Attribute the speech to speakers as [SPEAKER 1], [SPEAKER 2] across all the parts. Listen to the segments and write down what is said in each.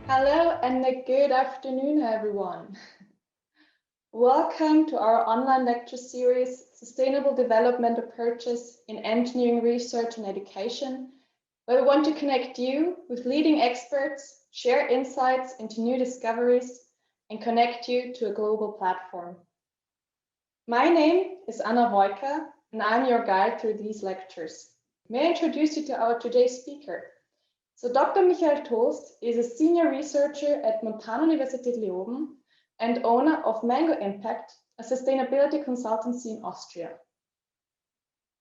[SPEAKER 1] Hello and a good afternoon, everyone. Welcome to our online lecture series, Sustainable Development Approaches in Engineering Research and Education, where we want to connect you with leading experts, share insights into new discoveries, and connect you to a global platform. My name is Anna Heuker, and I'm your guide through these lectures. May I introduce you to our today's speaker? So Dr. Michael Tost is a senior researcher at Montanuniversität Leoben and owner of Mango Impact, a sustainability consultancy in Austria.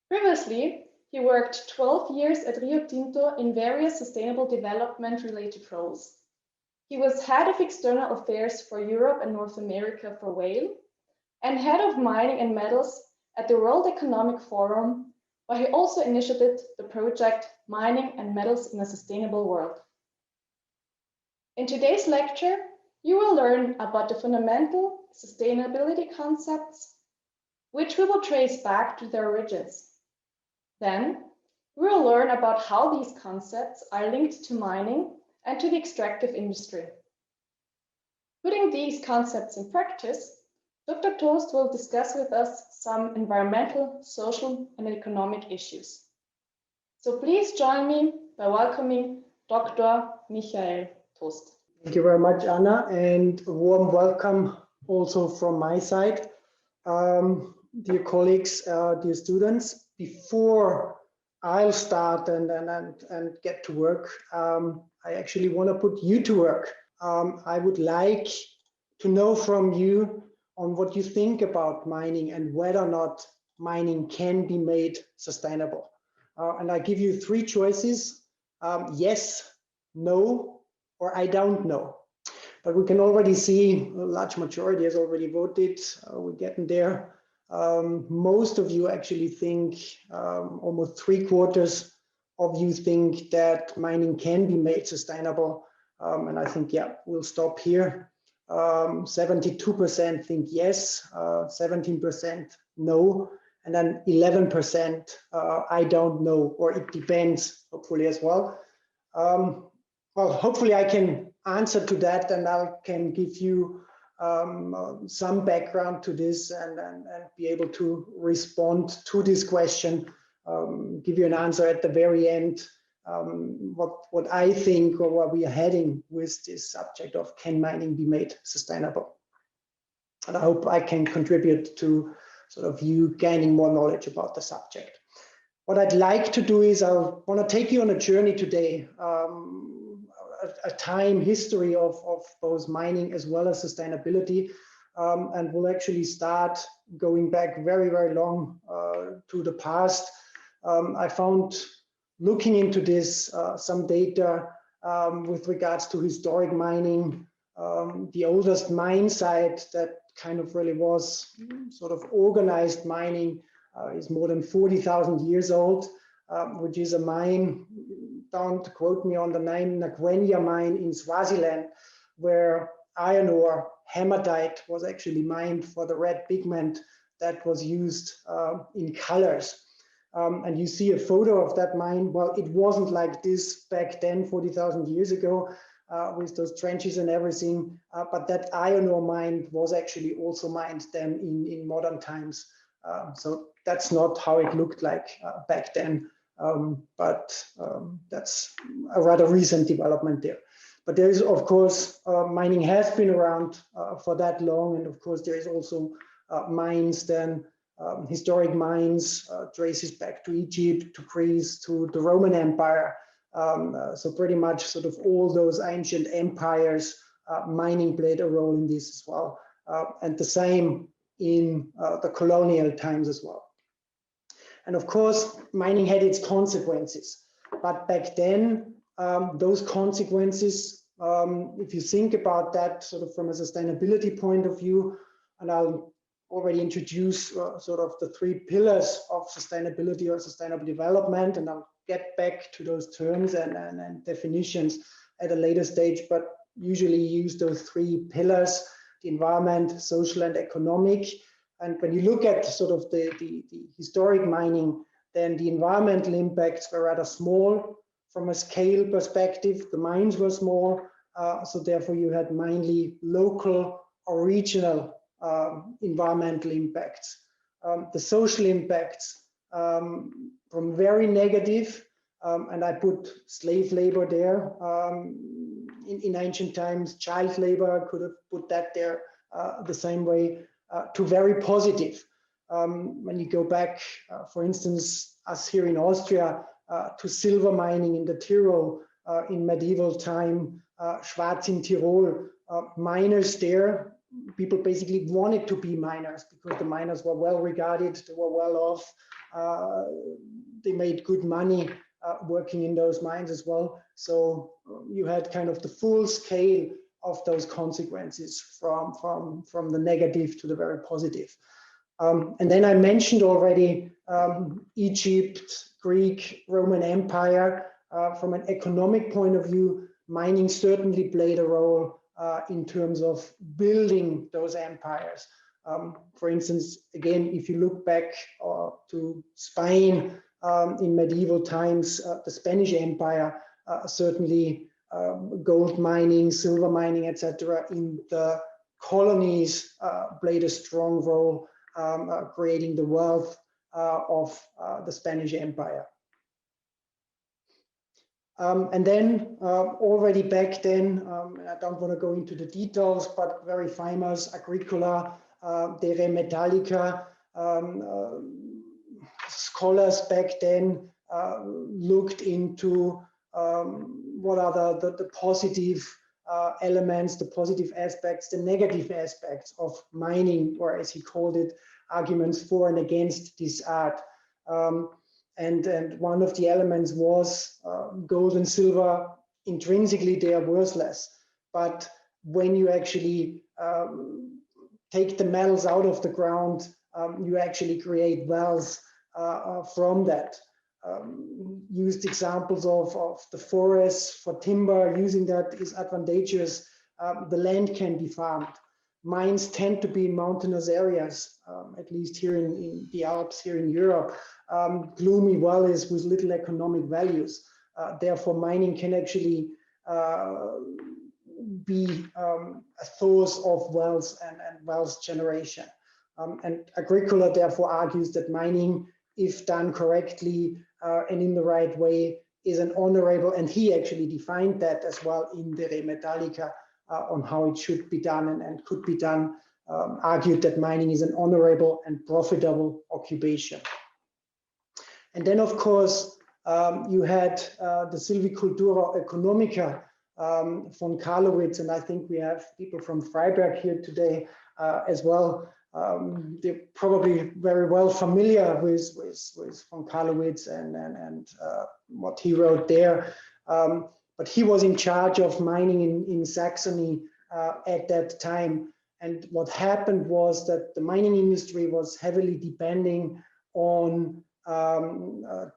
[SPEAKER 1] Previously, he worked 12 years at Rio Tinto in various sustainable development related roles. He was head of external affairs for Europe and North America for Whale and head of mining and metals at the World Economic Forum, where he also initiated the project Mining and Metals in a Sustainable World. In today's lecture, you will learn about the fundamental sustainability concepts, which we will trace back to their origins. Then, we will learn about how these concepts are linked to mining and to the extractive industry. Putting these concepts in practice, Dr. Tost will discuss with us some environmental, social, and economic issues. So please join me by welcoming Dr. Michael Tost.
[SPEAKER 2] Thank you very much, Anna, and a warm welcome also from my side. Dear colleagues, dear students, before I'll start and get to work, I actually want to put you to work. I would like to know from you on what you think about mining and whether or not mining can be made sustainable. And I give you three choices, yes, no, or I don't know. But we can already see a large majority has already voted. We're getting there. Most of you actually think, almost 3/4 of you think that mining can be made sustainable. And I think, yeah, we'll stop here. 72% think yes, 17% no, and then 11% I don't know, or it depends, hopefully as well. Well, hopefully I can answer to that, and I can give you some background to this and be able to respond to this question, give you an answer at the very end. What I think, or where we are heading with this subject of can mining be made sustainable. And I hope I can contribute to sort of you gaining more knowledge about the subject. What I'd like to do is I want to take you on a journey today, a time history of both mining as well as sustainability. And we'll actually start going back very, very long to the past. I found, looking into this, some data with regards to historic mining. The oldest mine site that kind of really was sort of organized mining is more than 40,000 years old, which is a mine, don't quote me on the name, Ngwenya mine in Swaziland, where iron ore, hematite, was actually mined for the red pigment that was used in colors. And you see a photo of that mine. Well, it wasn't like this back then, 40,000 years ago, with those trenches and everything. But that iron ore mine was actually also mined then in modern times. So that's not how it looked like back then. But that's a rather recent development there. But there is, of course, mining has been around for that long. And of course, there is also mines then. Historic mines traces back to Egypt, to Greece, to the Roman Empire. So pretty much sort of all those ancient empires, mining played a role in this as well. And the same in the colonial times as well. And of course, mining had its consequences. But back then, those consequences, if you think about that sort of from a sustainability point of view, and I'll already introduced sort of the three pillars of sustainability or sustainable development, and I'll get back to those terms and definitions at a later stage, but usually use those three pillars: the environment, social, and economic. And when you look at sort of the historic mining, then the environmental impacts were rather small from a scale perspective. The mines were small, So therefore you had mainly local or regional environmental impacts. The social impacts from very negative, and I put slave labor there. In ancient times, child labor, I could have put that there the same way, to very positive. When you go back, for instance, us here in Austria, to silver mining in the Tyrol in medieval time, Schwarz in Tirol, miners there, people basically wanted to be miners because the miners were well regarded, they were well off, they made good money working in those mines as well. So you had kind of the full scale of those consequences from the negative to the very positive. And then I mentioned already Egypt, Greek, Roman Empire. From an economic point of view, mining certainly played a role in terms of building those empires. For instance, again, if you look back to Spain in medieval times, the Spanish Empire, certainly gold mining, silver mining, etc., in the colonies played a strong role, creating the wealth of the Spanish Empire. And then already back then, I don't want to go into the details, but very famous Agricola, De Re Metallica, scholars back then looked into what are the positive elements, the positive aspects, the negative aspects of mining, or as he called it, arguments for and against this art. And one of the elements was gold and silver, intrinsically they are worthless. But when you actually take the metals out of the ground, you actually create wealth from that. Used examples of the forests for timber, using that is advantageous. The land can be farmed. Mines tend to be in mountainous areas, at least here in the Alps, here in Europe. Gloomy valleys with little economic values. Therefore, mining can actually be a source of wealth and wealth generation. And Agricola therefore argues that mining, if done correctly and in the right way, is an honorable, and he actually defined that as well in De Re Metallica on how it should be done and could be done, argued that mining is an honorable and profitable occupation. And then, of course, you had the Silvicultura Economica von Karlowitz, and I think we have people from Freiberg here today as well. They're probably very well familiar with von Karlowitz and what he wrote there. But he was in charge of mining in Saxony at that time. And what happened was that the mining industry was heavily depending on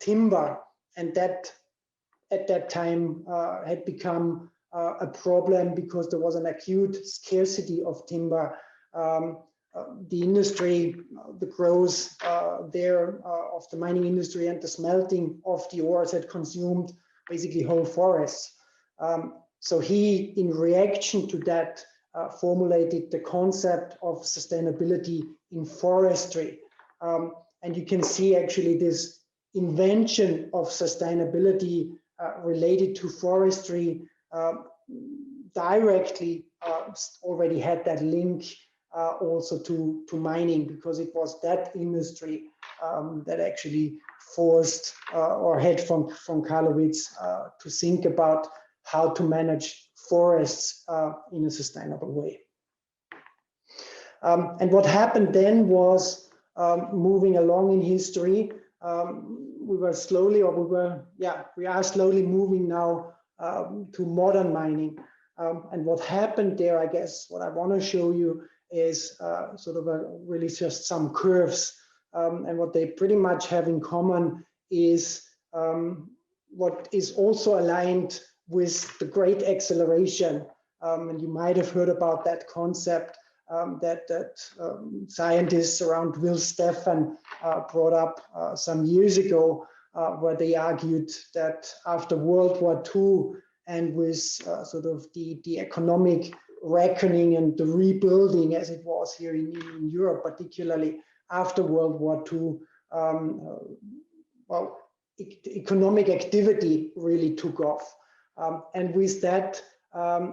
[SPEAKER 2] timber, and that at that time had become a problem because there was an acute scarcity of timber. The industry, the growth there of the mining industry and the smelting of the ores had consumed basically whole forests. So he, in reaction to that, formulated the concept of sustainability in forestry. And you can see actually this invention of sustainability related to forestry directly already had that link also to mining, because it was that industry that actually forced or had von Karlowitz to think about how to manage forests in a sustainable way. And what happened then was, moving along in history, we were slowly, or we are slowly moving now to modern mining. And what happened there, I guess, what I want to show you is sort of really just some curves. And what they pretty much have in common is what is also aligned with the great acceleration. And you might have heard about that concept that scientists around Will Stephan brought up some years ago, where they argued that after World War II and with sort of the economic reckoning and the rebuilding as it was here in Europe, particularly after World War II, well, economic activity really took off. And with that,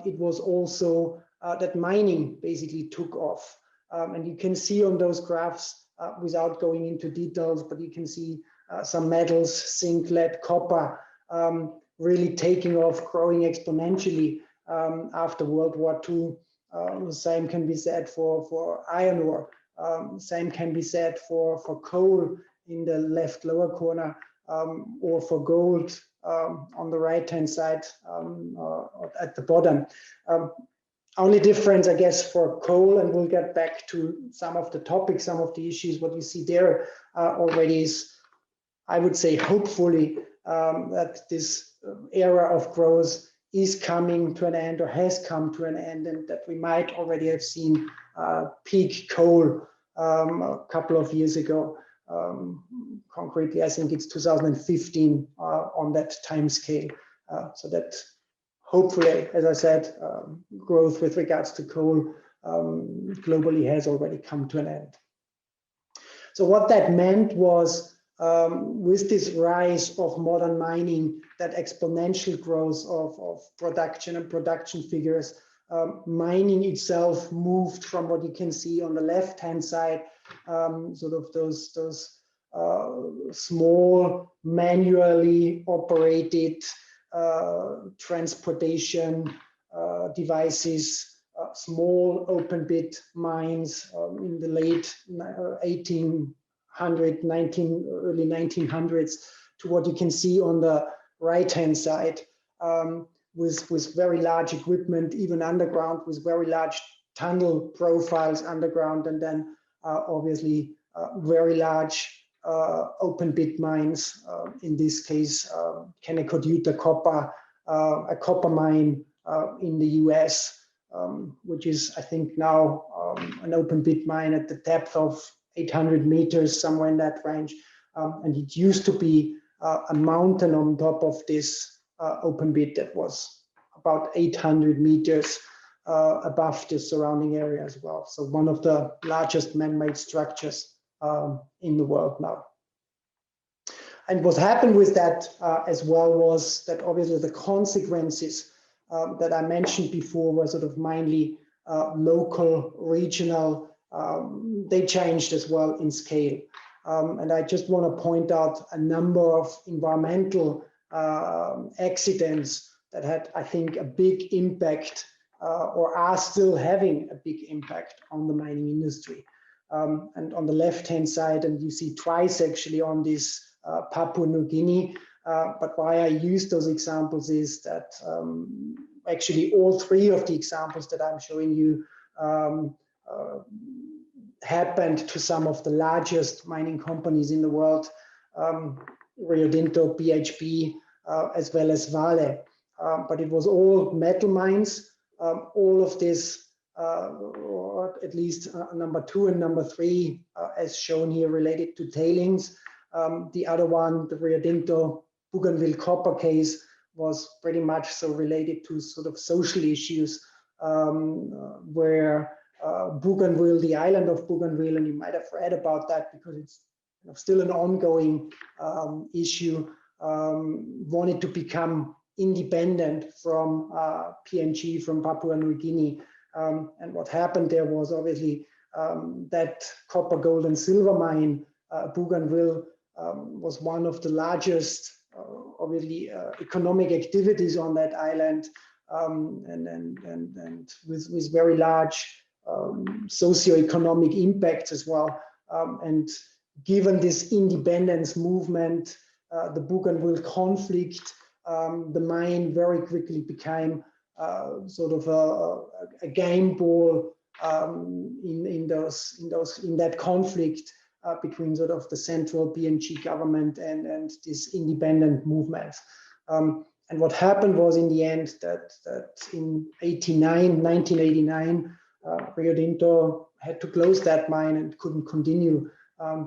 [SPEAKER 2] it was also that mining basically took off. And you can see on those graphs, without going into details, but you can see some metals, zinc, lead, copper, really taking off, growing exponentially after World War II. The same can be said for iron ore. Same can be said for coal in the left lower corner, or for gold on the right-hand side at the bottom. Only difference, I guess, for coal, and we'll get back to some of the topics, some of the issues, what you see there already is, I would say, hopefully, that this era of growth is coming to an end or has come to an end, and that we might already have seen peak coal a couple of years ago. Concretely, I think it's 2015 on that time scale. So that hopefully, as I said, growth with regards to coal globally has already come to an end. So what that meant was, with this rise of modern mining, that exponential growth of production and production figures, mining itself moved from what you can see on the left-hand side, sort of those small manually operated transportation devices, small open pit mines in the late early 1900s, to what you can see on the right-hand side, with very large equipment, even underground, with very large tunnel profiles underground, and then obviously very large open pit mines. In this case, Kennecott Copper, a copper mine in the US, which is, I think, now an open pit mine at the depth of 800 meters, somewhere in that range. And it used to be a mountain on top of this open pit that was about 800 meters above the surrounding area as well. So one of the largest man-made structures in the world now. And what happened with that as well was that obviously the consequences that I mentioned before were sort of mainly local, regional. They changed as well in scale. And I just want to point out a number of environmental accidents that had, I think, a big impact or are still having a big impact on the mining industry. And on the left-hand side, and you see twice actually on this Papua New Guinea, but why I use those examples is that actually all three of the examples that I'm showing you happened to some of the largest mining companies in the world, Rio Tinto, BHP, as well as Vale. But it was all metal mines. All of this, or at least number 2 and number 3, as shown here, related to tailings. The other one, the Rio Tinto Bougainville copper case, was pretty much so related to sort of social issues, where Bougainville, the island of Bougainville, and you might have read about that because it's still an ongoing issue, wanted to become independent from PNG, from Papua New Guinea. And what happened there was obviously that copper, gold, and silver mine, Bougainville, was one of the largest, obviously, economic activities on that island, and with very large socio-economic impacts as well. And given this independence movement, the Bougainville conflict, the mine very quickly became sort of a game ball in that conflict between sort of the central PNG government and this independent movement. And what happened was, in the end, that in 1989, Rio Tinto had to close that mine and couldn't continue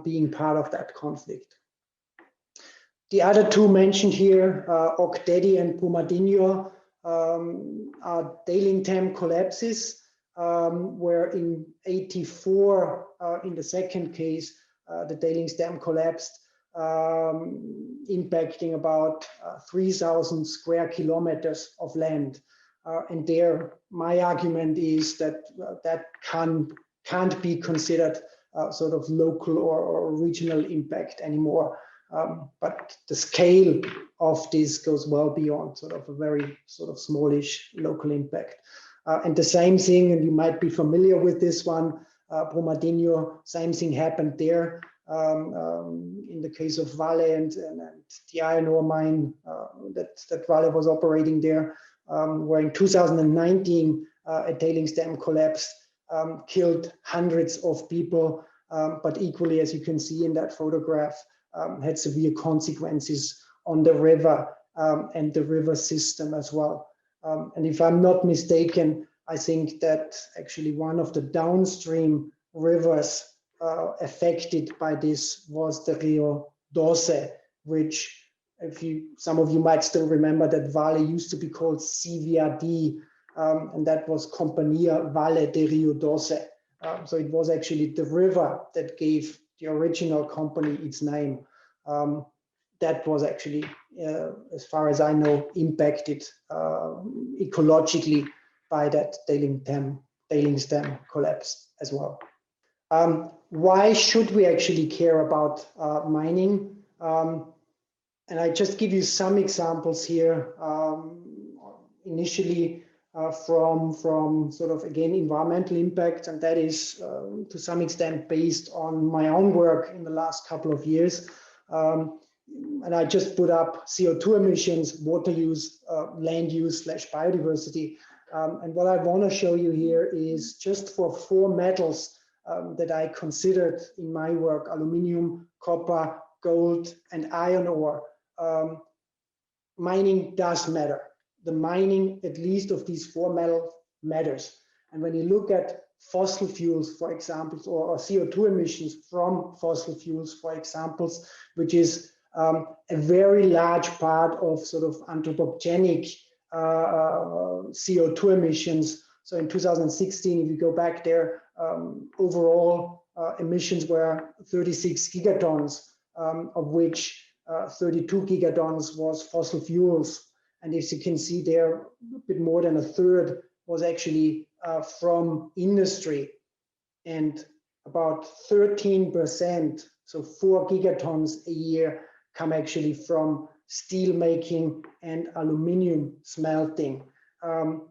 [SPEAKER 2] being part of that conflict. The other two mentioned here, Ok Dedi and Brumadinho, are tailing dam collapses, where in 84, in the second case, the tailings dam collapsed, impacting about 3,000 square kilometers of land. And there, my argument is that that can't be considered sort of local or regional impact anymore. But the scale of this goes well beyond sort of a very sort of smallish local impact. And the same thing, and you might be familiar with this one, Brumadinho, same thing happened there. In the case of Vale and the iron ore mine that Vale was operating there, where in 2019 a tailings dam collapsed, killed hundreds of people, but equally, as you can see in that photograph, had severe consequences on the river and the river system as well. And if I'm not mistaken, I think that actually one of the downstream rivers affected by this was the Rio Doce, which, some of you might still remember that Vale used to be called CVRD, and that was Companhia Vale de Rio Doce. So it was actually the river that gave the original company its name. That was actually, as far as I know, impacted ecologically by that tailings dam collapse as well. Why should we actually care about mining? And I just give you some examples here. Initially, from sort of, again, environmental impact, and that is to some extent based on my own work in the last couple of years. And I just put up CO2 emissions, water use, land use / biodiversity. And what I want to show you here is just for 4 metals that I considered in my work: aluminium, copper, gold, and iron ore. Mining does matter. The mining, at least of these 4 metals, matters. And when you look at fossil fuels, for example, or CO2 emissions from fossil fuels, for examples, which is a very large part of sort of anthropogenic CO2 emissions. So in 2016, if you go back there, overall emissions were 36 gigatons, of which 32 gigatons was fossil fuels. And as you can see there, a bit more than a third was actually from industry, and about 13%, so 4 gigatons a year, come actually from steel making and aluminium smelting. And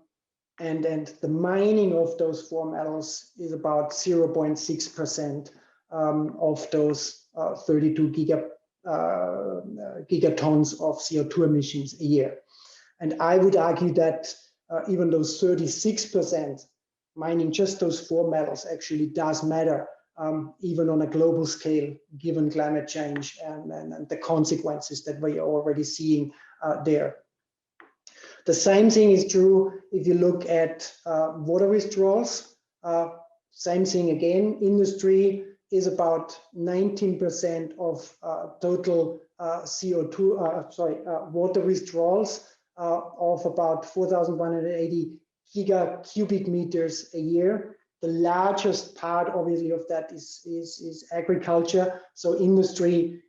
[SPEAKER 2] the mining of those 4 metals is about 0.6% of those 32 gigatons of CO2 emissions a year. And I would argue that even those 36%, mining just those 4 metals actually does matter, even on a global scale, given climate change and the consequences that we are already seeing there. The same thing is true if you look at water withdrawals. Same thing again, industry is about 19% of total water withdrawals of about 4,180 gigacubic meters a year. The largest part, obviously, of that is agriculture. So industry,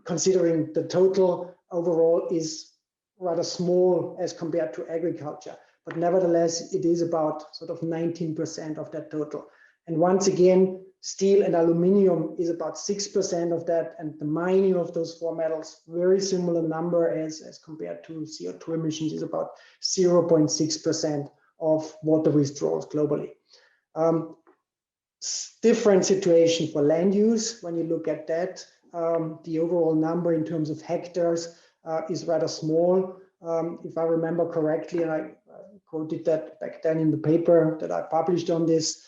[SPEAKER 2] considering the total overall, is rather small as compared to agriculture. But nevertheless, it is about sort of 19% of that total. And once again, steel and aluminium is about 6% of that, and the mining of those 4 metals, very similar number as compared to CO2 emissions, is about 0.6% of water withdrawals globally. Different situation for land use. When you look at that, the overall number in terms of hectares is rather small. If I remember correctly, and I quoted that back then in the paper that I published on this,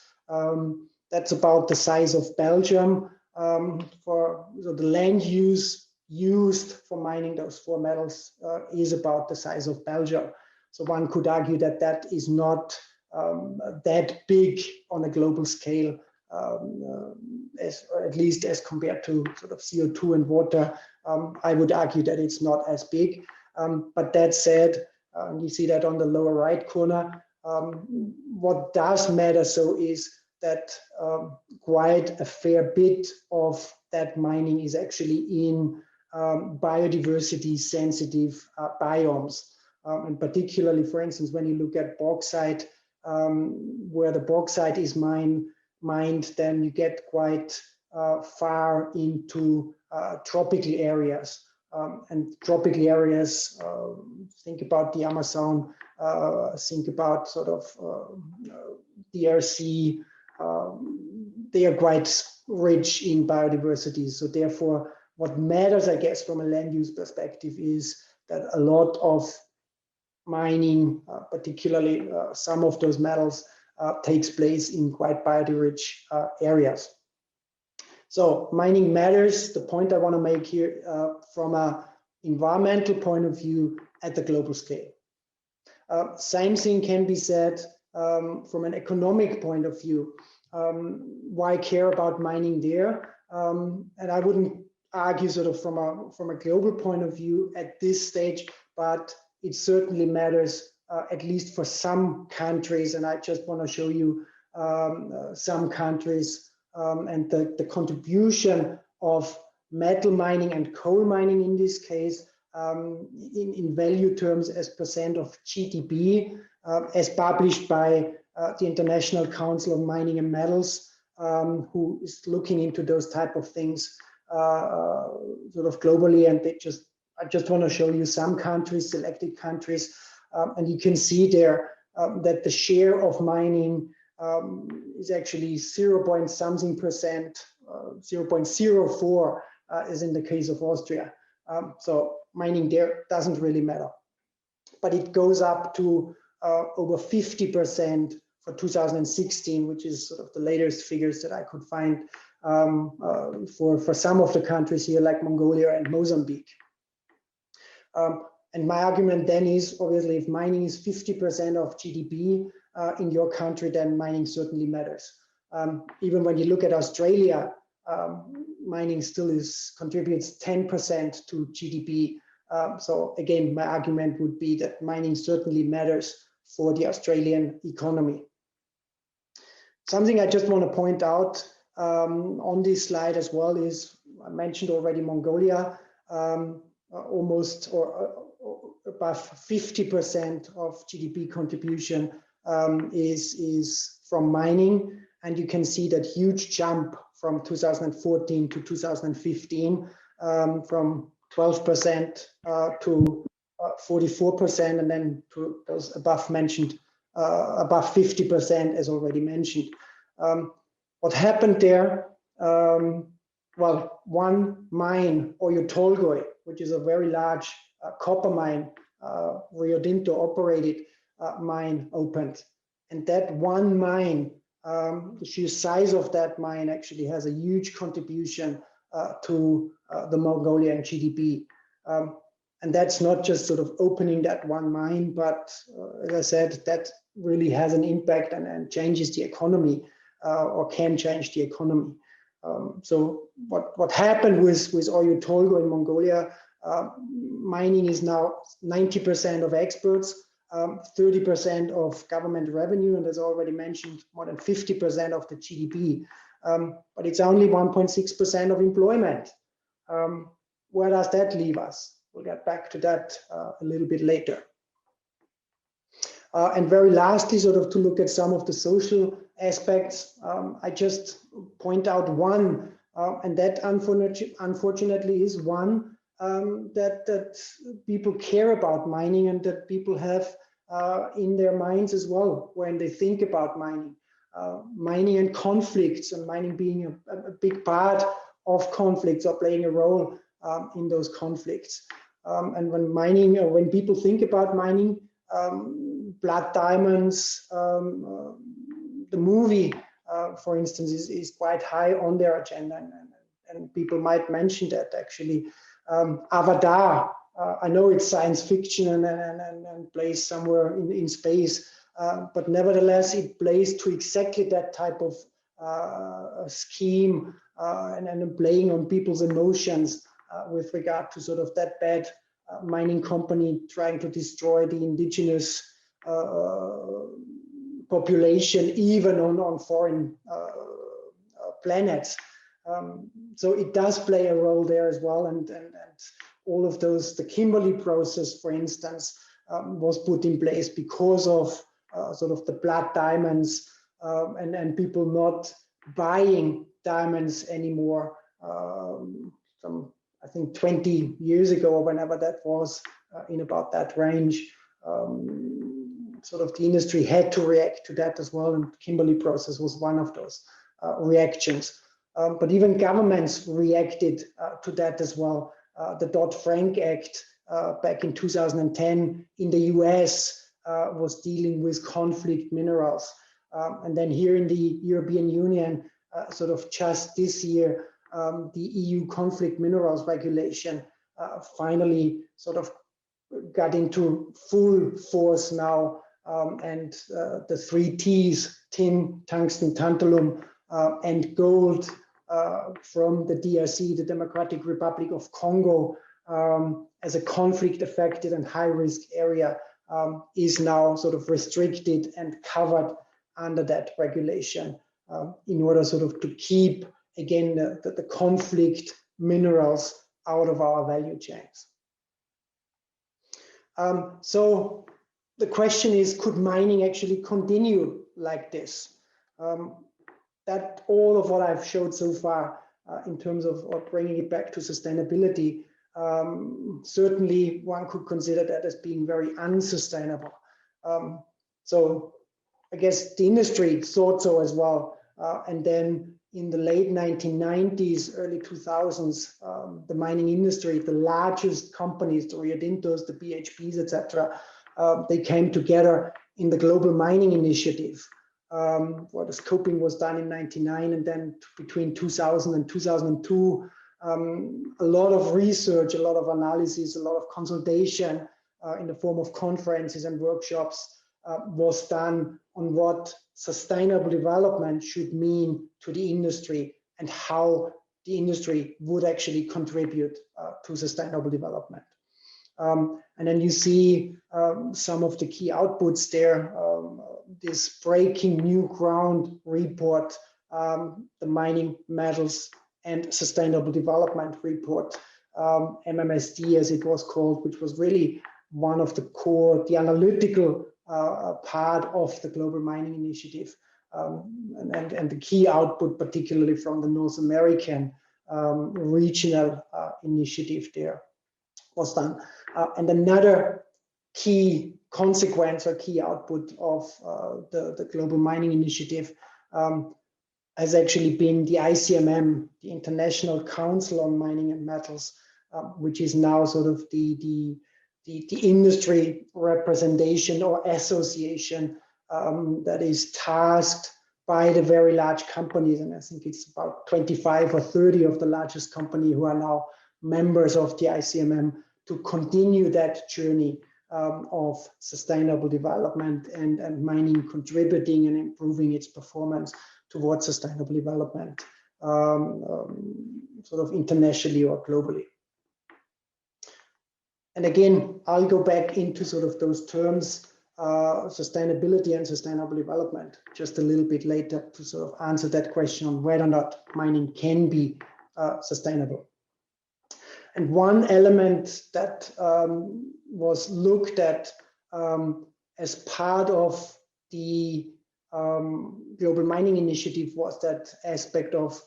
[SPEAKER 2] that's about the size of Belgium. So the land use used for mining those 4 metals is about the size of Belgium. So one could argue that that is not that big on a global scale, at least as compared to sort of CO2 and water. I would argue that it's not as big. But that said, and you see that on the lower right corner. What does matter so is that quite a fair bit of that mining is actually in biodiversity sensitive biomes. And particularly, for instance, when you look at bauxite, where the bauxite is mined, then you get quite far into tropical areas. And tropical areas, think about the Amazon, think about sort of DRC, they are quite rich in biodiversity. So therefore, what matters, I guess, from a land use perspective is that a lot of mining, particularly some of those metals, takes place in quite biodiverse areas. So mining matters. The point I want to make here from an environmental point of view at the global scale. Same thing can be said from an economic point of view. Why care about mining there? And I wouldn't argue sort of from a global point of view at this stage, but it certainly matters at least for some countries. And I just want to show you some countries and the contribution of metal mining and coal mining in this case in value terms as percent of GDP, as published by the International Council of Mining and Metals, who is looking into those type of things sort of globally. And I just want to show you some countries, selected countries, and you can see there that the share of mining is actually 0.something%, 0.04 as in the case of Austria. So mining there doesn't really matter, but it goes up to over 50% for 2016, which is sort of the latest figures that I could find for some of the countries here, like Mongolia and Mozambique. And my argument then is, obviously, if mining is 50% of GDP in your country, then mining certainly matters. Even when you look at Australia, mining still contributes 10% to GDP. So again, my argument would be that mining certainly matters for the Australian economy. Something I just want to point out on this slide as well is, I mentioned already Mongolia, almost or above 50% of GDP contribution is from mining. And you can see that huge jump from 2014 to 2015, from 12% to 44%, and then to those above mentioned, above 50%, as already mentioned. What happened there? Well, one mine, Oyu Tolgoi, which is a very large copper mine, Rio Tinto operated mine, opened. And that one mine, the sheer size of that mine actually has a huge contribution to the Mongolian GDP. And that's not just sort of opening that one mine, but as I said, that really has an impact and changes the economy, or can change the economy. So what happened with Oyu Tolgoi in Mongolia, mining is now 90% of exports, 30% of government revenue, and as already mentioned, more than 50% of the GDP. But it's only 1.6% of employment. Where does that leave us? We'll get back to that a little bit later. And very lastly, sort of to look at some of the social aspects, I just point out one, and that unfortunately is one that people care about mining, and that people have in their minds as well when they think about mining. Mining and conflicts, and mining being a big part of conflicts or playing a role in those conflicts. And when people think about mining, Blood Diamonds, the movie, for instance, is quite high on their agenda, and people might mention that actually. Avatar, I know it's science fiction and plays somewhere in space, but nevertheless it plays to exactly that type of scheme and playing on people's emotions with regard to sort of that bad mining company trying to destroy the indigenous population, even on foreign planets. So it does play a role there as well, and all of those, the Kimberley process, for instance, was put in place because of sort of the blood diamonds and people not buying diamonds anymore. Some, I think 20 years ago, or whenever that was, in about that range, sort of the industry had to react to that as well, and the Kimberley process was one of those reactions. But even governments reacted to that as well. The Dodd-Frank Act back in 2010 in the US was dealing with conflict minerals. And then here in the European Union, sort of just this year, the EU conflict minerals regulation finally sort of got into full force now. And the 3 T's, tin, tungsten, tantalum, and gold from the DRC, the Democratic Republic of Congo, as a conflict affected and high risk area, is now sort of restricted and covered under that regulation, in order sort of to keep, again, the conflict minerals out of our value chains. So the question is, could mining actually continue like this? That all of what I've showed so far in terms of bringing it back to sustainability, certainly one could consider that as being very unsustainable. So I guess the industry thought so as well. And then in the late 1990s, early 2000s, the mining industry, the largest companies, the Rio Tintos, the BHPs, etc., they came together in the Global Mining Initiative. Where the scoping was done in 1999, and then between 2000 and 2002, a lot of research, a lot of analysis, a lot of consultation in the form of conferences and workshops was done on what sustainable development should mean to the industry and how the industry would actually contribute to sustainable development. And then you see some of the key outputs there. This Breaking New Ground report, the Mining, Metals and Sustainable Development report, MMSD as it was called, which was really one of the core, the analytical part of the Global Mining Initiative, and the key output, particularly from the North American regional initiative there, was done. And another key consequence or key output of the Global Mining Initiative has actually been the ICMM, the International Council on Mining and Metals, which is now sort of the industry representation or association that is tasked by the very large companies. And I think it's about 25 or 30 of the largest companies who are now members of the ICMM to continue that journey of sustainable development and mining contributing and improving its performance towards sustainable development, sort of internationally or globally. And again, I'll go back into sort of those terms, sustainability and sustainable development, just a little bit later to sort of answer that question on whether or not mining can be sustainable. And one element that was looked at as part of the Global Mining Initiative was that aspect of,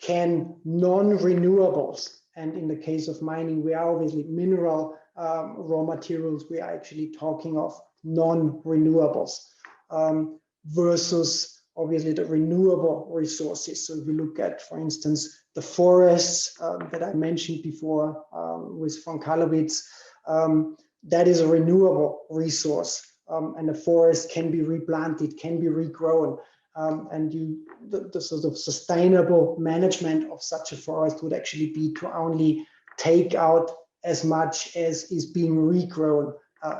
[SPEAKER 2] can non-renewables, and in the case of mining, we are obviously mineral raw materials, we are actually talking of non-renewables versus obviously the renewable resources. So if we look at, for instance, the forests that I mentioned before with von Karlowitz, that is a renewable resource, and a forest can be replanted, can be regrown, and the sort of sustainable management of such a forest would actually be to only take out as much as is being regrown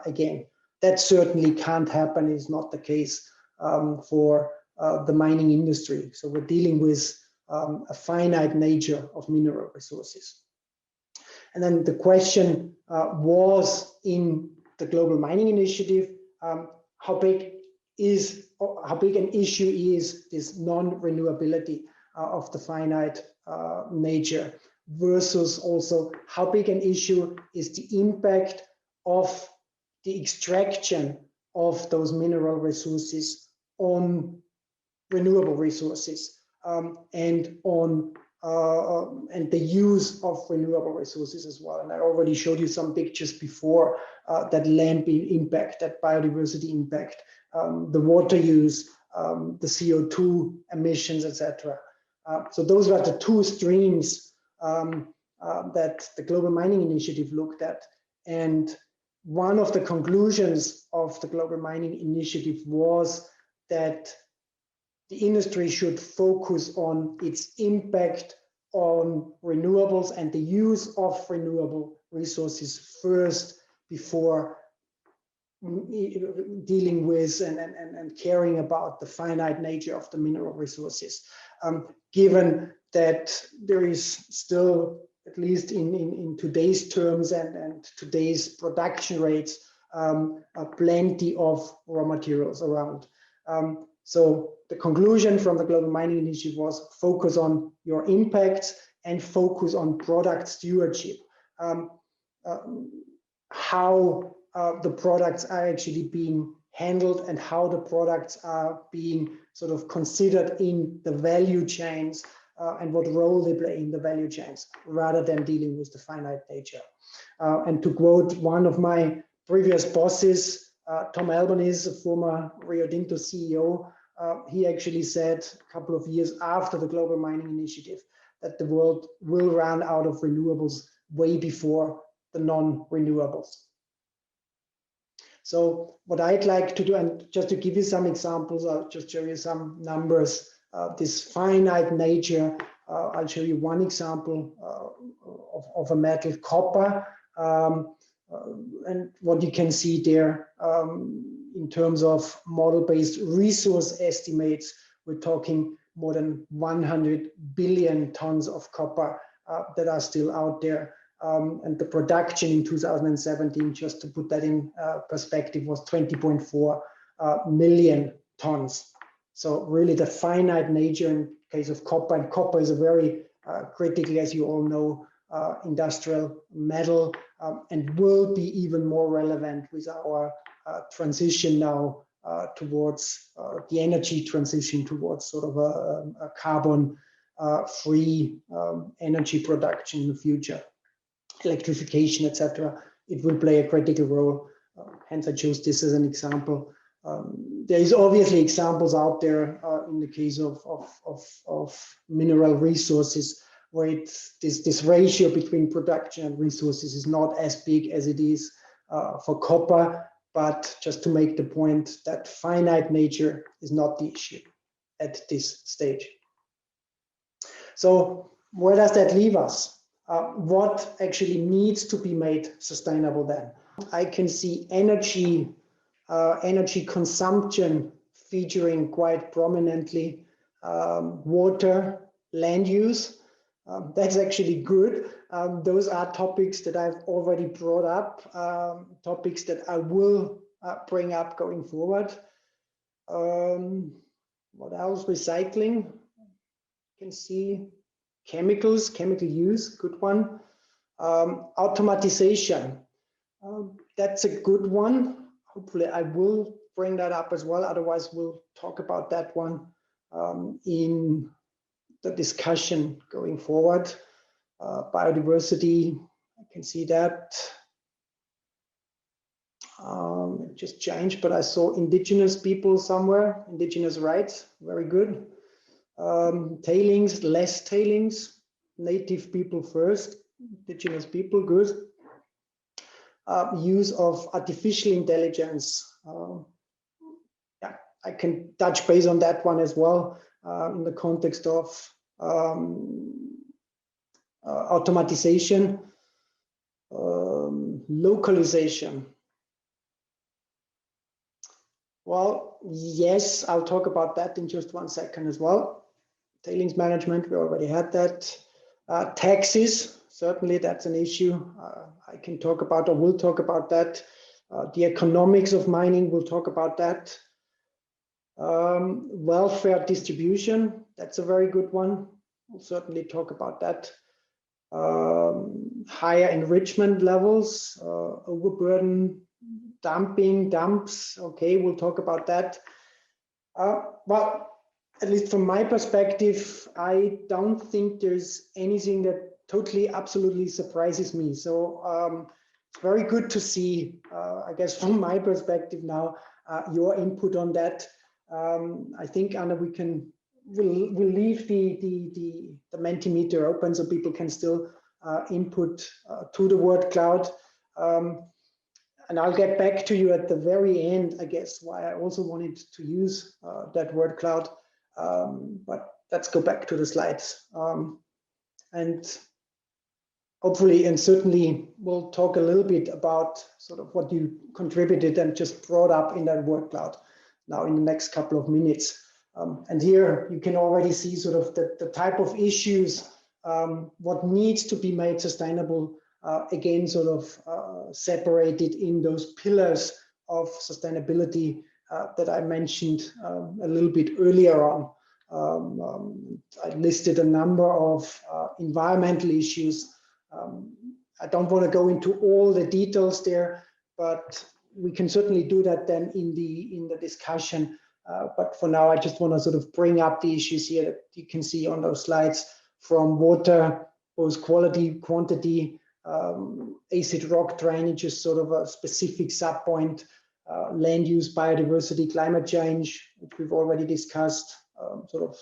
[SPEAKER 2] again. That certainly can't happen, is not the case for the mining industry. So we're dealing with a finite nature of mineral resources. And then the question was in the Global Mining Initiative, how big an issue is this non-renewability of the finite nature, versus also how big an issue is the impact of the extraction of those mineral resources on renewable resources, and on and the use of renewable resources as well. And I already showed you some pictures before, that land impact, that biodiversity impact, the water use, the CO2 emissions, etc. So those are the two streams that the Global Mining Initiative looked at. And one of the conclusions of the Global Mining Initiative was that the industry should focus on its impact on renewables and the use of renewable resources first, before dealing with and caring about the finite nature of the mineral resources. Given that there is still, at least in today's terms and today's production rates, plenty of raw materials around. So the conclusion from the Global Mining Initiative was focus on your impacts and focus on product stewardship. How the products are actually being handled and how the products are being sort of considered in the value chains, and what role they play in the value chains, rather than dealing with the finite nature. And to quote one of my previous bosses, Tom Albanese, a former Rio Tinto CEO, he actually said a couple of years after the Global Mining Initiative that the world will run out of renewables way before the non-renewables. So what I'd like to do, and just to give you some examples, I'll just show you some numbers. This finite nature, I'll show you one example of a metal, copper. And what you can see there, in terms of model-based resource estimates, we're talking more than 100 billion tons of copper that are still out there. And the production in 2017, just to put that in perspective, was 20.4 million tons. So really the finite nature in case of copper, and copper is a very critical, as you all know, industrial metal, and will be even more relevant with our transition now towards the energy transition, towards sort of a carbon free energy production in the future, electrification, etc. It will play a critical role. Hence, I chose this as an example. There is obviously examples out there in the case of mineral resources, where it's this ratio between production and resources is not as big as it is for copper. But just to make the point that finite nature is not the issue at this stage. So where does that leave us? What actually needs to be made sustainable then? I can see energy consumption featuring quite prominently, water, land use. That's actually good. Those are topics that I've already brought up, topics that I will bring up going forward. What else? Recycling. You can see chemicals, chemical use, good one. Automatization. That's a good one. Hopefully I will bring that up as well. Otherwise, we'll talk about that one in the discussion going forward. Biodiversity, I can see that. It just changed, but I saw indigenous people somewhere, indigenous rights, very good. Tailings, less tailings, native people first, indigenous people, good. Use of artificial intelligence. Yeah, I can touch base on that one as well in the context of automatization, localization. Well, yes, I'll talk about that in just 1 second as well. Tailings management, we already had that. Taxes, certainly that's an issue. I can talk about, or will talk about that. The economics of mining, we'll talk about that. Welfare distribution, that's a very good one. We'll certainly talk about that. Higher enrichment levels, overburden, dumping, dumps. Okay, we'll talk about that. Well, at least from my perspective, I don't think there's anything that totally, absolutely surprises me. So it's very good to see, I guess, from my perspective now, your input on that. I think, Anna, we'll leave the Mentimeter open so people can still input to the word cloud. And I'll get back to you at the very end, I guess, why I also wanted to use that word cloud. But let's go back to the slides. And hopefully and certainly we'll talk a little bit about sort of what you contributed and just brought up in that word cloud now in the next couple of minutes. And here you can already see sort of the type of issues, what needs to be made sustainable, again, sort of separated in those pillars of sustainability that I mentioned a little bit earlier on. I listed a number of environmental issues. I don't want to go into all the details there, but we can certainly do that then in the discussion. But for now, I just want to sort of bring up the issues here that you can see on those slides, from water, both quality, quantity, acid rock drainage is sort of a specific subpoint, land use, biodiversity, climate change, which we've already discussed, sort of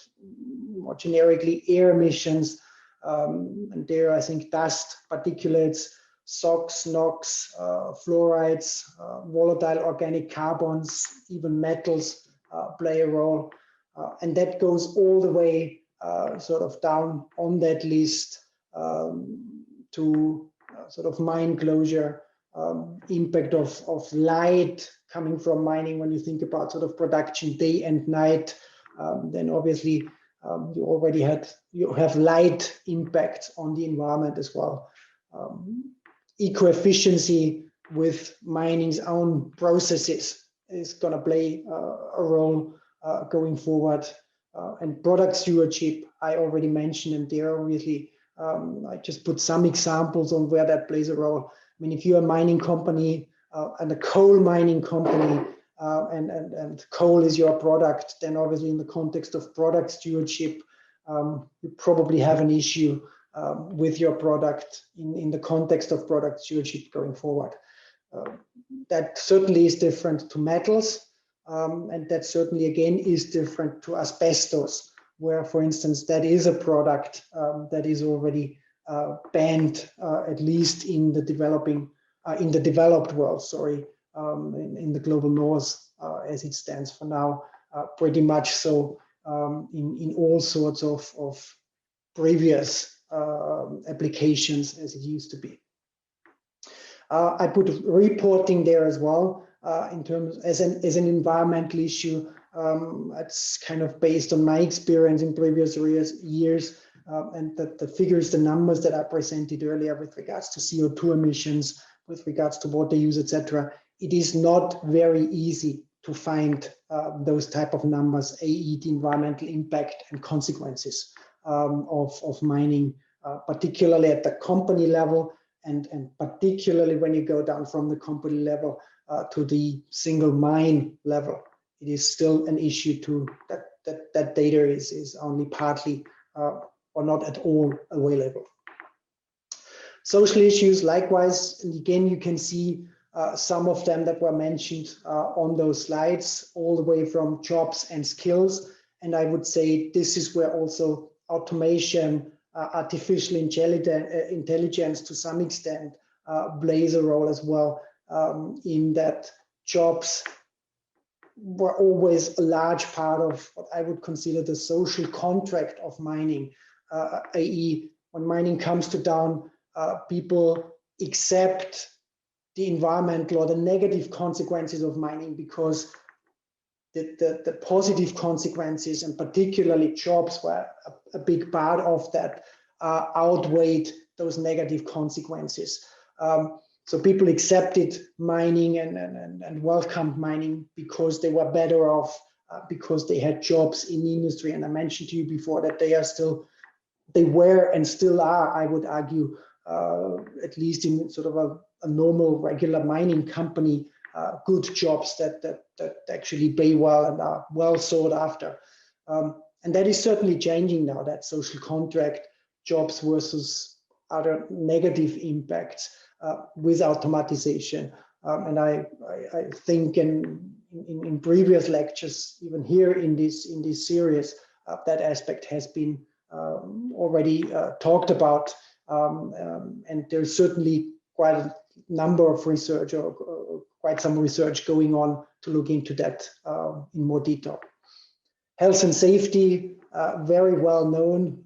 [SPEAKER 2] more generically air emissions, and there I think dust, particulates, SOx, NOx, fluorides, volatile organic carbons, even metals play a role. And that goes all the way sort of down on that list to sort of mine closure, impact of light coming from mining. When you think about sort of production day and night, then obviously you have light impact on the environment as well. Eco-efficiency with mining's own processes is going to play a role going forward. And product stewardship, I already mentioned, and there obviously I just put some examples on where that plays a role. I mean, if you're a mining company and a coal mining company, and coal is your product, then obviously in the context of product stewardship, you probably have an issue with your product in the context of product stewardship going forward. That certainly is different to metals, and that certainly again is different to asbestos, where, for instance, that is a product that is already banned, at least in the developed world, sorry, in the global north, as it stands for now, pretty much so in all sorts of previous applications as it used to be. I put reporting there as well in terms as an environmental issue. It's kind of based on my experience in previous years, and the figures, the numbers that I presented earlier with regards to CO2 emissions, with regards to water use, etc. It is not very easy to find those type of numbers, i.e. the environmental impact and consequences of mining, particularly at the company level, and particularly when you go down from the company level to the single mine level. It is still an issue that data is only partly or not at all available. Social issues, likewise, and again, you can see some of them that were mentioned on those slides, all the way from jobs and skills. And I would say this is where also automation, artificial intelligence to some extent plays a role as well, in that jobs were always a large part of what I would consider the social contract of mining, i.e. when mining comes to down, people accept the environmental or the negative consequences of mining because the positive consequences, and particularly jobs were a big part of that, outweighed those negative consequences. So people accepted mining and welcomed mining because they were better off, because they had jobs in the industry. And I mentioned to you before that they were and still are, I would argue, at least in sort of a normal, regular mining company, good jobs that actually pay well and are well sought after. And that is certainly changing now, that social contract jobs versus other negative impacts with automatization. And I think in previous lectures, even here in this series, that aspect has been already talked about. And there's certainly quite a number of research or quite some research going on to look into that in more detail. Health and safety, very well known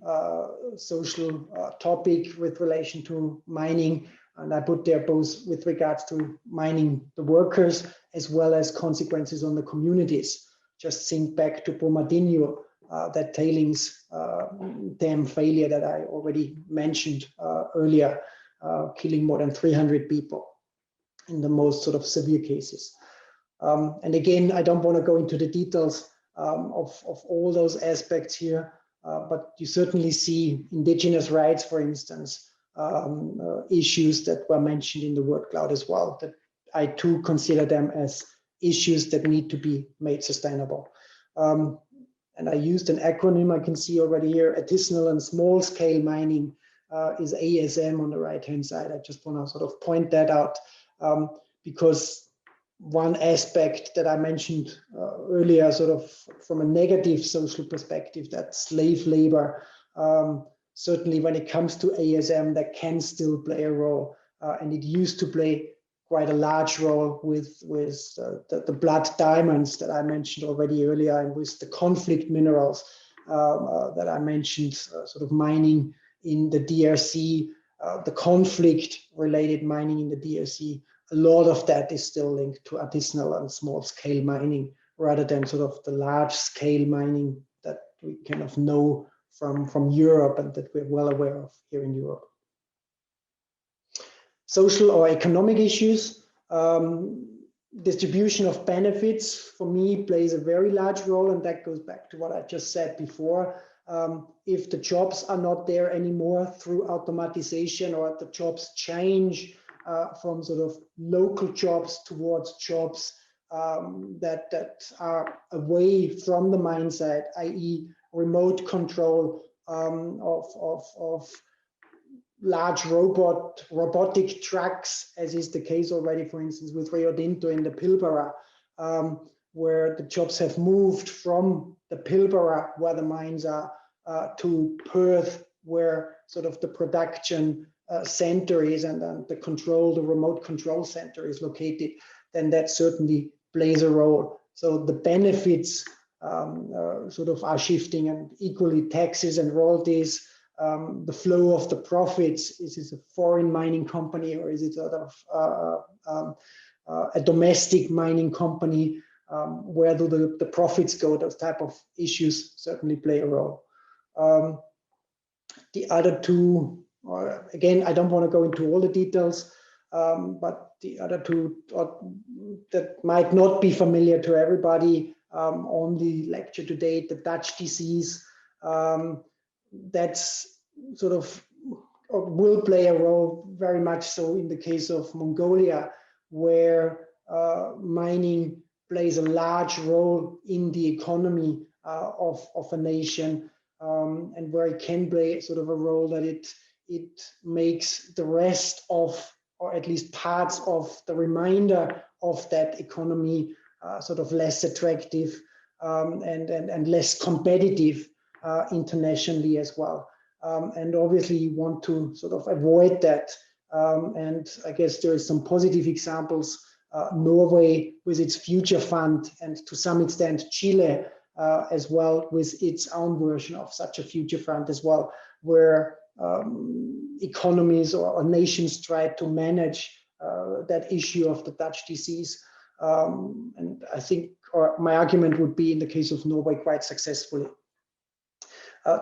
[SPEAKER 2] social topic with relation to mining. And I put there both with regards to mining the workers as well as consequences on the communities. Just think back to Brumadinho, that tailings dam failure that I already mentioned earlier, killing more than 300 people in the most sort of severe cases. And again, I don't want to go into the details of all those aspects here, but you certainly see indigenous rights, for instance, issues that were mentioned in the word cloud as well, that I too consider them as issues that need to be made sustainable. And I used an acronym I can see already here. Artisanal and small scale mining is ASM on the right hand side. I just want to sort of point that out because one aspect that I mentioned earlier, sort of from a negative social perspective, that slave labor, certainly when it comes to ASM, that can still play a role. And it used to play quite a large role with the blood diamonds that I mentioned already earlier, and with the conflict minerals that I mentioned, sort of mining in the DRC, the conflict related mining in the DRC. A lot of that is still linked to artisanal and small scale mining rather than sort of the large scale mining that we kind of know from Europe and that we're well aware of here in Europe. Social or economic issues, distribution of benefits for me plays a very large role, and that goes back to what I just said before. If the jobs are not there anymore through automatization, or the jobs change from sort of local jobs towards jobs that are away from the mine site, i.e. remote control of large robotic trucks, as is the case already, for instance, with Rio Tinto in the Pilbara, where the jobs have moved from the Pilbara, where the mines are, to Perth, where sort of the production center is, and the remote control center is located, then that certainly plays a role. So the benefits sort of are shifting, and equally taxes and royalties, the flow of the profits. Is it a foreign mining company, or is it sort of a domestic mining company? Where do the profits go? Those type of issues certainly play a role. The other two, again, I don't want to go into all the details, but the other two that might not be familiar to everybody on the lecture today, the Dutch disease, that's sort of will play a role very much so in the case of Mongolia, where mining plays a large role in the economy of a nation, and where it can play sort of a role that it makes the rest of, or at least parts of the remainder of that economy sort of less attractive and less competitive internationally as well. And obviously you want to sort of avoid that. And I guess there is some positive examples. Norway with its future fund, and to some extent Chile as well with its own version of such a future fund as well, where economies or nations try to manage that issue of the Dutch disease. And I think, or my argument would be in the case of Norway, quite successfully.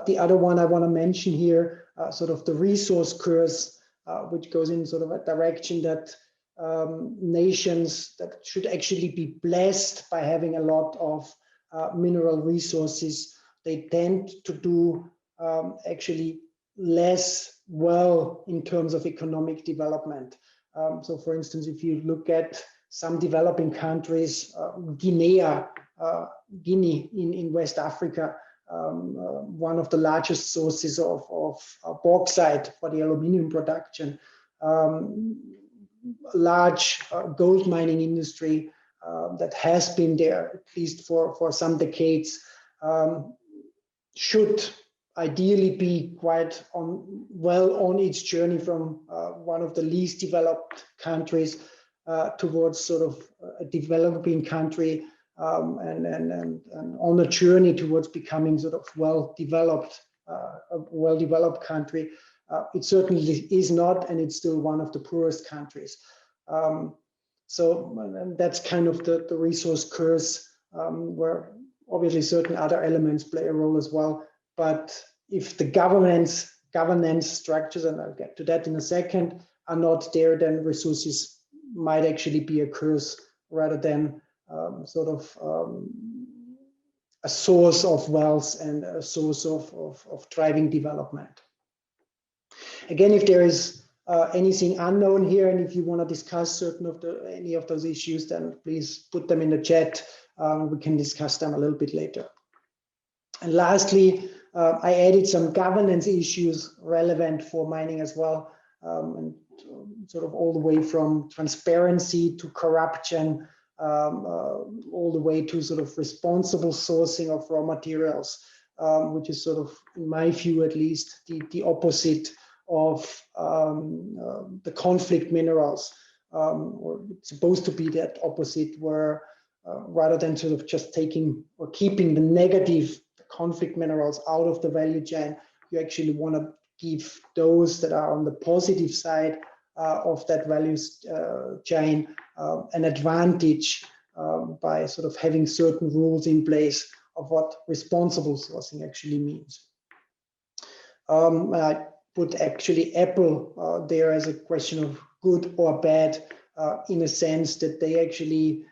[SPEAKER 2] The other one I want to mention here sort of the resource curse, which goes in sort of a direction that nations that should actually be blessed by having a lot of mineral resources, they tend to do actually less well in terms of economic development. So for instance, if you look at some developing countries, Guinea in West Africa, one of the largest sources of bauxite for the aluminium production, large gold mining industry that has been there at least for some decades, should ideally be quite well on its journey from one of the least developed countries towards sort of a developing country, and on a journey towards becoming sort of a well-developed country. It certainly is not, and it's still one of the poorest countries. So that's kind of the resource curse, where obviously certain other elements play a role as well. But if the governance structures, and I'll get to that in a second, are not there, then resources might actually be a curse rather than sort of a source of wealth and a source of driving development. Again, if there is anything unknown here, and if you want to discuss any of those issues, then please put them in the chat. We can discuss them a little bit later. And lastly, I added some governance issues relevant for mining as well, and sort of all the way from transparency to corruption, all the way to sort of responsible sourcing of raw materials, which is sort of, in my view at least, the opposite of the conflict minerals, or it's supposed to be that opposite, where rather than sort of just taking or keeping the negative conflict minerals out of the value chain, you actually want to give those that are on the positive side of that value chain an advantage by sort of having certain rules in place of what responsible sourcing actually means. I put actually Apple there as a question of good or bad, in a sense that they actually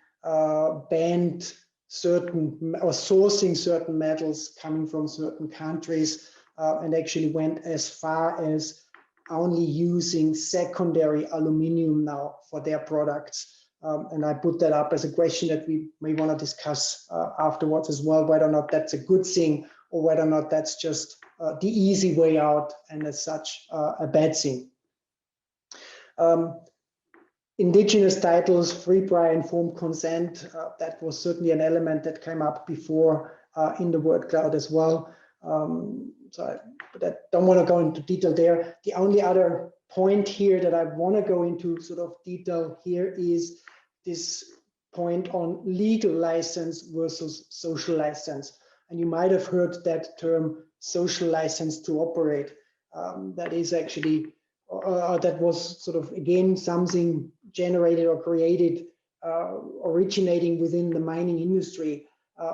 [SPEAKER 2] banned certain or sourcing certain metals coming from certain countries, and actually went as far as only using secondary aluminium now for their products. And I put that up as a question that we may want to discuss afterwards as well, whether or not that's a good thing or whether or not that's just the easy way out and as such a bad thing. Indigenous titles, free, prior, informed consent, that was certainly an element that came up before in the word cloud as well. But I don't want to go into detail there. The only other point here that I want to go into sort of detail here is this point on legal license versus social license. And you might have heard that term, social license to operate. That is actually, that was sort of, again, something generated or created, originating within the mining industry,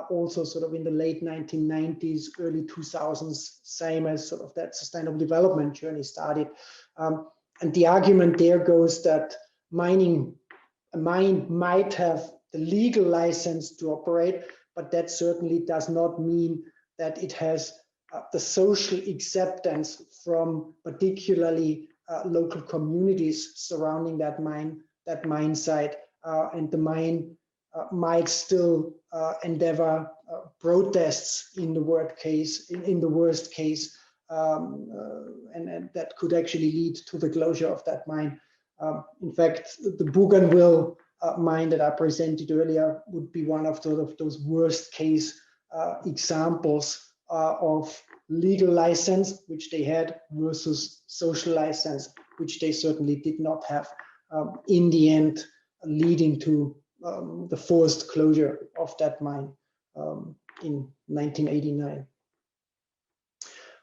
[SPEAKER 2] also sort of in the late 1990s, early 2000s, same as sort of that sustainable development journey started. And the argument there goes that a mine might have the legal license to operate, but that certainly does not mean that it has the social acceptance from particularly local communities surrounding that mine site, and the mine might still endeavor protests in the worst case, and that could actually lead to the closure of that mine. In fact, the Bougainville mine that I presented earlier would be one of those worst case examples of legal license, which they had, versus social license, which they certainly did not have, in the end, leading to the forced closure of that mine in 1989.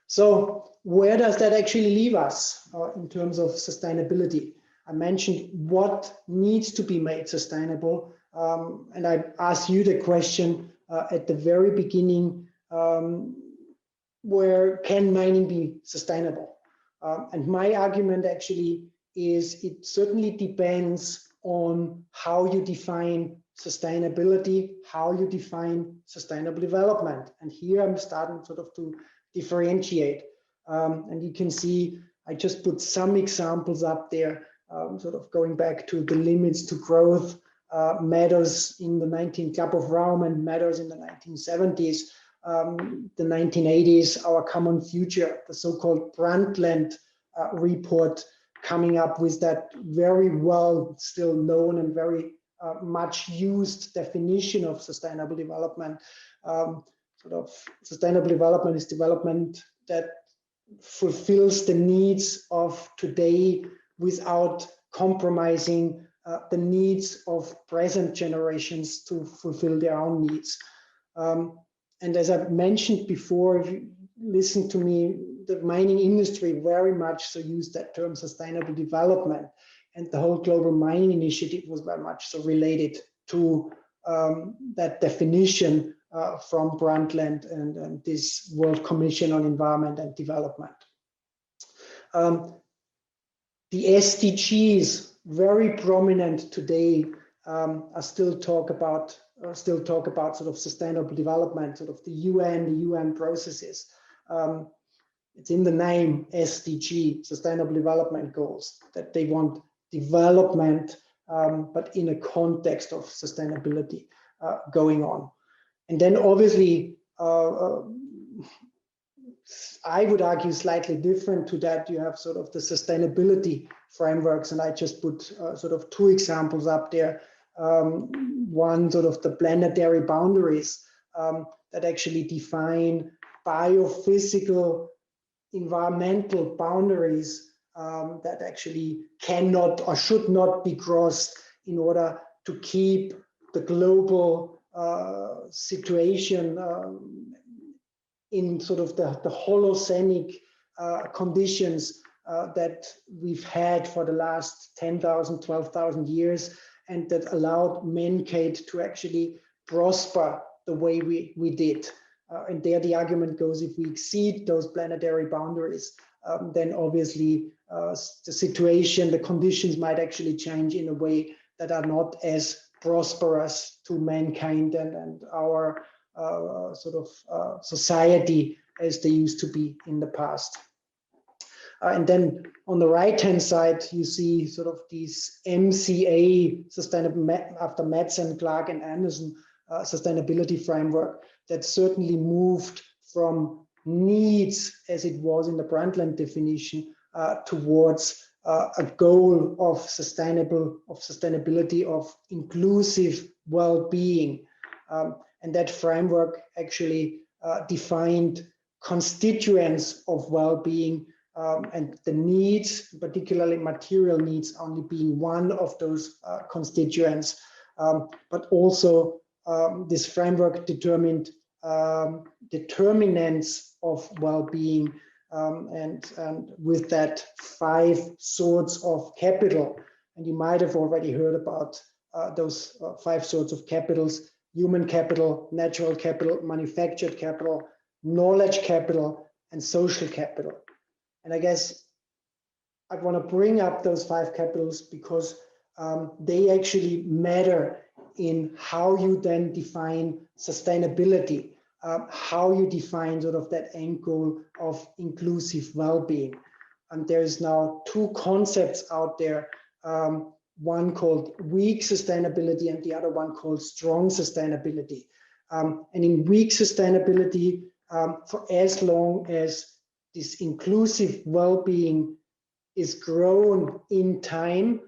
[SPEAKER 2] So where does that actually leave us in terms of sustainability? I mentioned what needs to be made sustainable, and I asked you the question at the very beginning, where can mining be sustainable? And my argument actually is it certainly depends on how you define sustainability, how you define sustainable development. And here I'm starting sort of to differentiate. And you can see I just put some examples up there, sort of going back to the limits to growth matters in the 19th Club of Rome and matters in the 1970s. The 1980s, our common future, the so-called Brundtland report, coming up with that very well still known and very much used definition of sustainable development. Sort of sustainable development is development that fulfills the needs of today without compromising the needs of present generations to fulfill their own needs. And as I've mentioned before, if you listen to me, the mining industry very much so used that term sustainable development, and the whole global mining initiative was very much so related to that definition from Brundtland and this World Commission on Environment and Development. The SDGs, very prominent today, are still talk about sort of sustainable development, sort of the UN processes. It's in the name SDG, Sustainable Development Goals, that they want development, but in a context of sustainability going on. And then obviously, I would argue slightly different to that. You have sort of the sustainability frameworks, and I just put sort of two examples up there. One, sort of the planetary boundaries that actually define biophysical environmental boundaries that actually cannot or should not be crossed in order to keep the global situation in sort of the Holocenic conditions that we've had for the last 10,000, 12,000 years, and that allowed mankind to actually prosper the way we did. And there the argument goes, if we exceed those planetary boundaries, then obviously the situation, the conditions might actually change in a way that are not as prosperous to mankind and our sort of society as they used to be in the past. And then on the right-hand side, you see sort of these MCA, sustainable, after Madsen, Clark, and Anderson, sustainability framework that certainly moved from needs, as it was in the Brundtland definition, towards a goal of sustainability, of inclusive well-being. And that framework actually defined constituents of well-being, and the needs, particularly material needs, only being one of those constituents. But also this framework determined determinants of well-being, and with that 5 sorts of capital. And you might have already heard about those 5 sorts of capitals: human capital, natural capital, manufactured capital, knowledge capital, and social capital. And I guess I want to bring up those 5 capitals because they actually matter in how you then define sustainability, how you define sort of that end goal of inclusive well-being. And there's now 2 concepts out there, one called weak sustainability and the other one called strong sustainability. And in weak sustainability, for as long as this inclusive well-being is grown in time,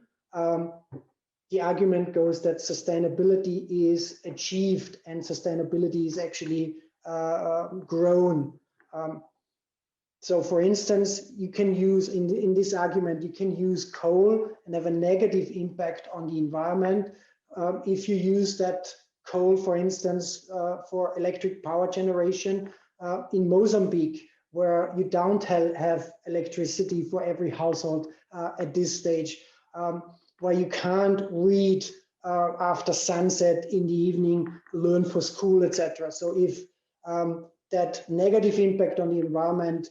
[SPEAKER 2] the argument goes that sustainability is achieved and sustainability is actually grown. So for instance, you can use, in this argument, you can use coal and have a negative impact on the environment. If you use that coal, for instance, for electric power generation in Mozambique, where you don't have electricity for every household at this stage, where you can't read after sunset in the evening, learn for school, etc. So if that negative impact on the environment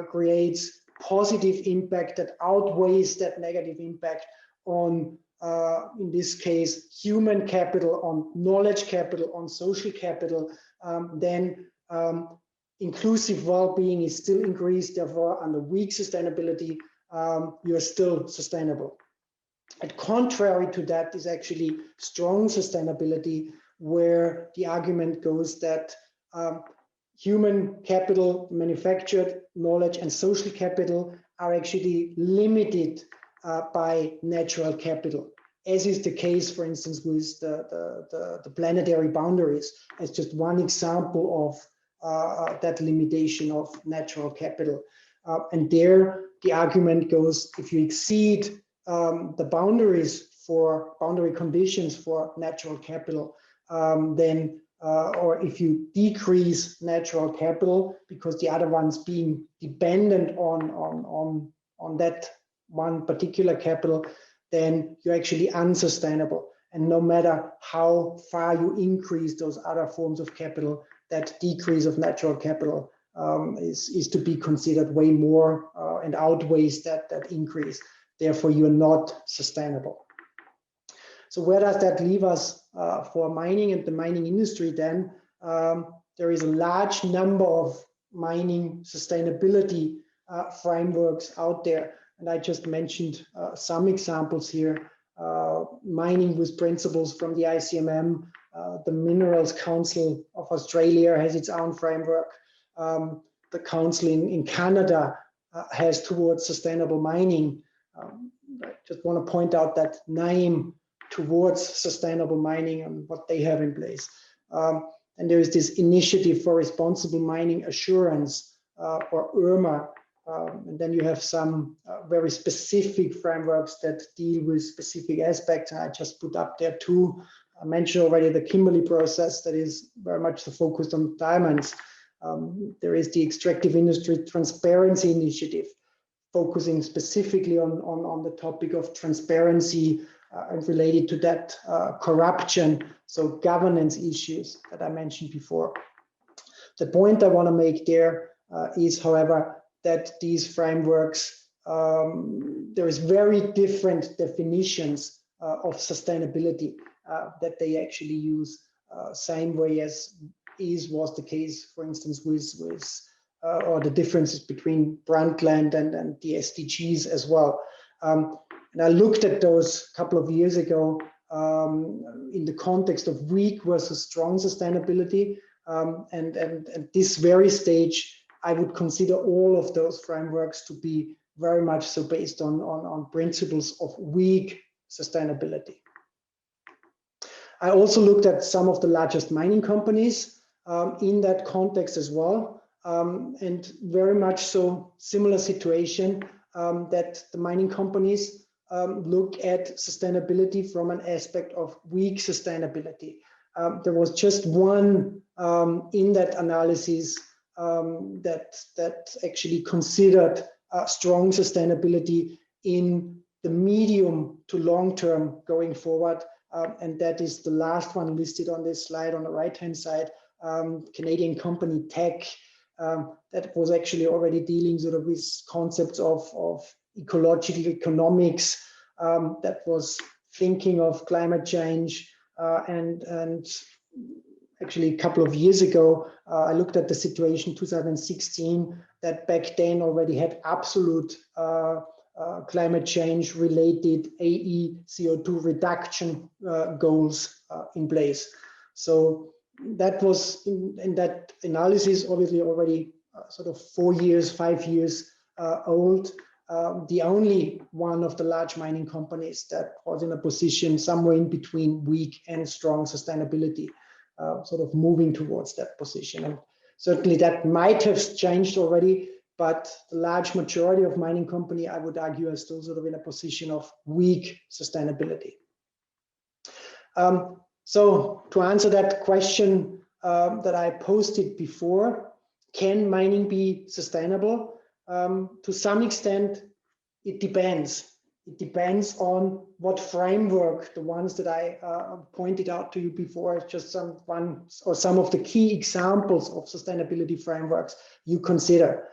[SPEAKER 2] creates positive impact that outweighs that negative impact on, in this case, human capital, on knowledge capital, on social capital, then inclusive well-being is still increased. Therefore, under weak sustainability, you are still sustainable. And contrary to that is actually strong sustainability, where the argument goes that human capital, manufactured knowledge, and social capital are actually limited by natural capital, as is the case, for instance, with the planetary boundaries, as just one example of that limitation of natural capital. And there, the argument goes, if you exceed the boundaries for boundary conditions for natural capital, then or if you decrease natural capital because the other one's being dependent on that one particular capital, then you're actually unsustainable. And no matter how far you increase those other forms of capital, that decrease of natural capital is to be considered way more and outweighs that increase. Therefore, you're not sustainable. So where does that leave us for mining and the mining industry then? There is a large number of mining sustainability frameworks out there. And I just mentioned some examples here. Mining with principles from the ICMM, the Minerals Council of Australia has its own framework. The council in Canada has towards sustainable mining. I just want to point out that name towards sustainable mining and what they have in place. And there is this Initiative for Responsible Mining Assurance, or IRMA. And then you have some very specific frameworks that deal with specific aspects. And I just put up there two. I mentioned already the Kimberley process that is very much focused on diamonds. There is the Extractive Industry Transparency Initiative, focusing specifically on the topic of transparency and related to that corruption, so governance issues that I mentioned before. The point I want to make there is, however, that these frameworks, there is very different definitions of sustainability that they actually use, same way as was the case, for instance, with or the differences between Brundtland and the SDGs as well. And I looked at those a couple of years ago in the context of weak versus strong sustainability. And at this very stage, I would consider all of those frameworks to be very much so based on principles of weak sustainability. I also looked at some of the largest mining companies in that context as well. And very much so similar situation that the mining companies look at sustainability from an aspect of weak sustainability. There was just one in that analysis that actually considered strong sustainability in the medium to long term going forward. And that is the last one listed on this slide on the right-hand side, Canadian company Teck. That was actually already dealing sort of with concepts of ecological economics, that was thinking of climate change, and actually a couple of years ago, I looked at the situation 2016 that back then already had absolute climate change related AE CO2 reduction goals in place. So that was in that analysis, obviously already sort of 4 years, 5 years old. The only one of the large mining companies that was in a position somewhere in between weak and strong sustainability, sort of moving towards that position. And certainly that might have changed already, but the large majority of mining company, I would argue, are still sort of in a position of weak sustainability. So to answer that question that I posted before, can mining be sustainable? To some extent, it depends. It depends on what framework, the ones that I pointed out to you before, just some of the key examples of sustainability frameworks you consider.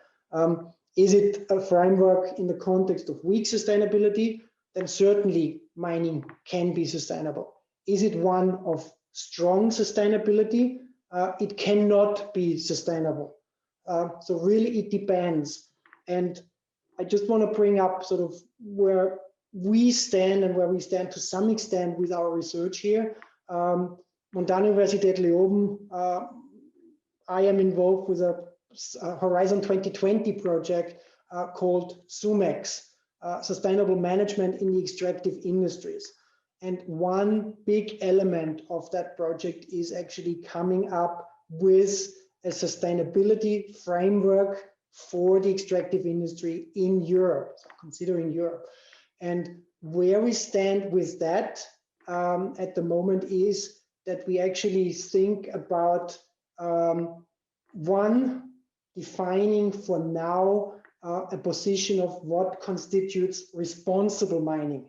[SPEAKER 2] Is it a framework in the context of weak sustainability? Then certainly mining can be sustainable. Is it one of strong sustainability? It cannot be sustainable. So really it depends. And I just want to bring up sort of where we stand and where we stand to some extent with our research here. Montanuniversität Leoben, I am involved with a Horizon 2020 project called SUMEX, Sustainable Management in the Extractive Industries. And one big element of that project is actually coming up with a sustainability framework for the extractive industry in Europe, so considering Europe. And where we stand with that at the moment is that we actually think about one, defining for now a position of what constitutes responsible mining.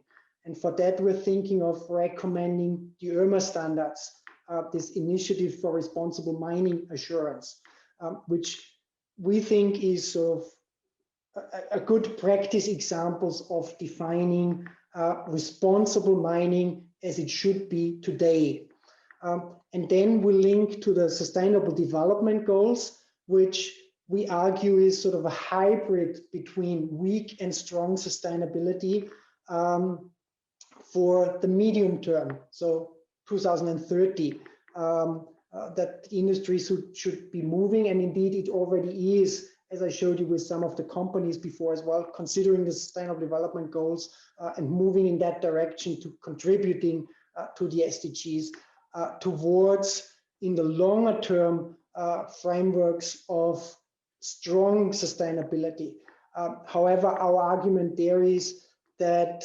[SPEAKER 2] And for that, we're thinking of recommending the IRMA standards, this initiative for responsible mining assurance, which we think is sort of a good practice examples of defining responsible mining as it should be today. And then we link to the Sustainable Development Goals, which we argue is sort of a hybrid between weak and strong sustainability for the medium term, so 2030, that the industry should be moving, and indeed it already is, as I showed you with some of the companies before as well, considering the Sustainable Development Goals and moving in that direction to contributing to the SDGs towards, in the longer term, frameworks of strong sustainability. However, our argument there is that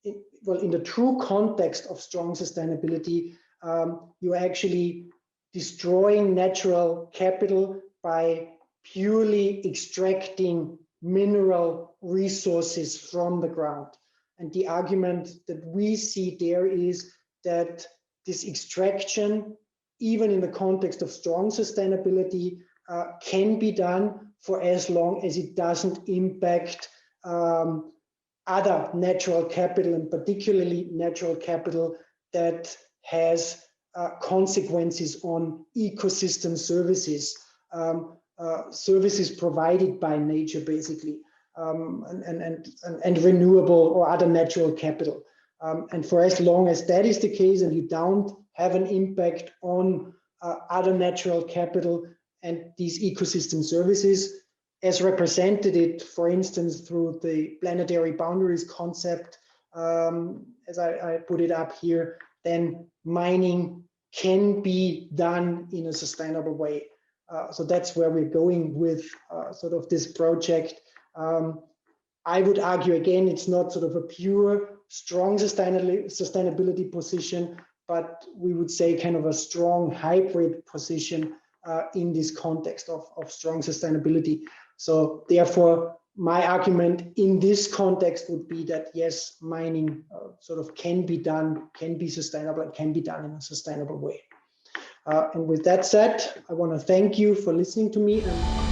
[SPEAKER 2] in the true context of strong sustainability, you're actually destroying natural capital by purely extracting mineral resources from the ground. And the argument that we see there is that this extraction, even in the context of strong sustainability, can be done for as long as it doesn't impact other natural capital, and particularly natural capital that has consequences on ecosystem services, services provided by nature, basically, and renewable or other natural capital. And for as long as that is the case and you don't have an impact on other natural capital and these ecosystem services, as represented it, for instance, through the planetary boundaries concept, as I put it up here, then mining can be done in a sustainable way. So that's where we're going with sort of this project. I would argue, again, it's not sort of a pure, strong sustainability position, but we would say kind of a strong hybrid position in this context of strong sustainability. So therefore, my argument in this context would be that yes, mining sort of can be done, can be sustainable, and can be done in a sustainable way. And with that said, I want to thank you for listening to me. And